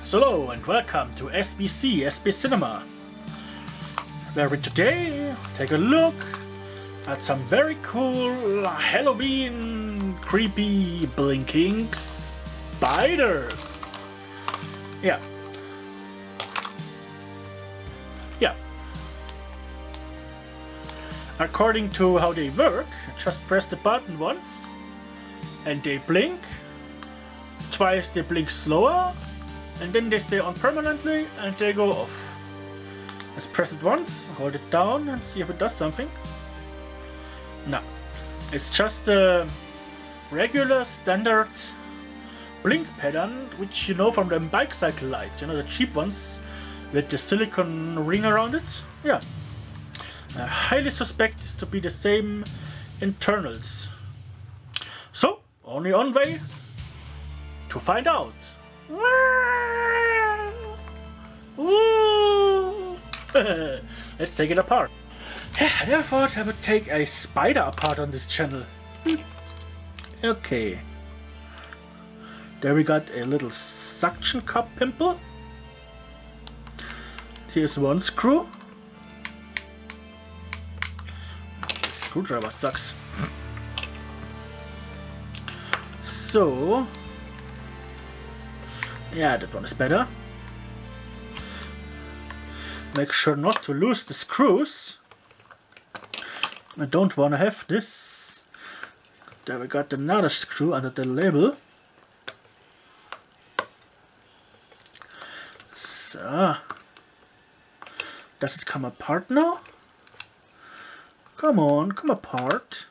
So hello and welcome to SB Cinema, where we today take a look at some very cool Halloween creepy blinking spiders. Yeah. According to how they work, just press the button once and they blink. Twice they blink slower, and then they stay on permanently and they go off. Let's press it once, hold it down and see if it does something. No, it's just a regular standard blink pattern, which you know from the bike cycle lights, you know, the cheap ones with the silicone ring around it. Yeah, I highly suspect this to be the same internals. So, only one way to find out. Let's take it apart. I thought I would take a spider apart on this channel. Okay. There we got a little suction cup pimple. Here's one screw. The screwdriver sucks. So, yeah, that one is better. Make sure not to lose the screws. I don't want to have this. There we got another screw under the label. So, does it come apart now? Come on, come apart.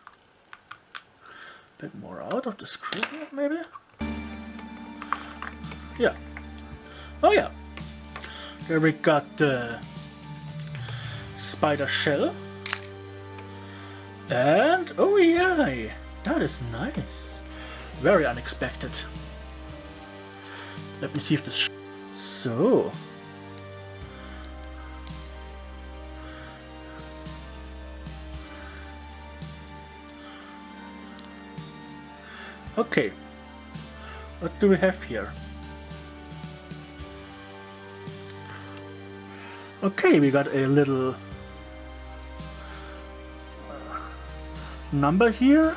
Bit more out of the screw here, maybe? Yeah. Oh yeah. There we got the spider shell. And oh yeah, that is nice. Very unexpected. Let me see if this... So... Okay. What do we have here? Okay, we got a little number here.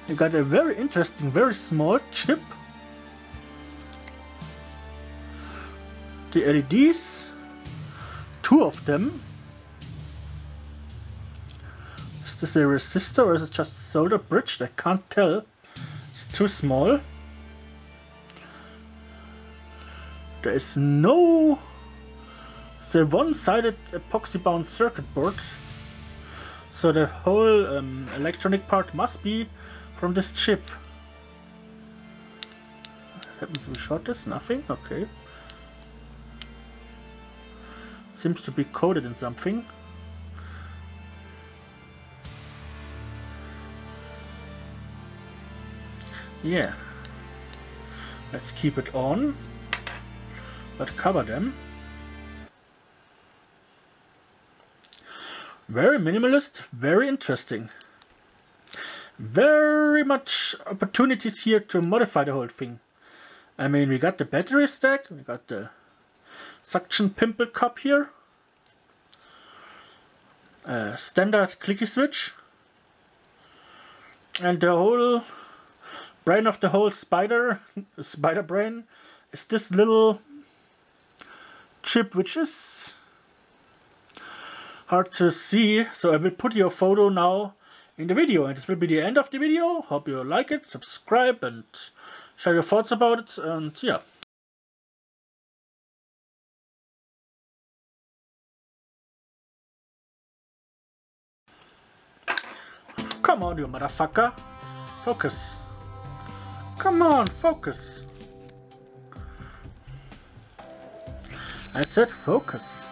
We got a very interesting, very small chip. The LEDs, two of them. Is this a resistor or is it just solder bridged? I can't tell. It's too small. There is no... It's a one-sided epoxy bound circuit board, so the whole electronic part must be from this chip. What happens if we short this? Nothing? Okay. Seems to be coated in something. Yeah. Let's keep it on, but cover them. Very minimalist, very interesting. Very much opportunities here to modify the whole thing. I mean, we got the battery stack, we got the suction pimple cup here. Standard clicky switch. And the whole brain of the whole spider brain is this little chip, which is hard to see, so I will put your photo now in the video, and this will be the end of the video. Hope you like it, subscribe and share your thoughts about it, and yeah. Come on, you motherfucker. Focus. Come on, focus. I said focus.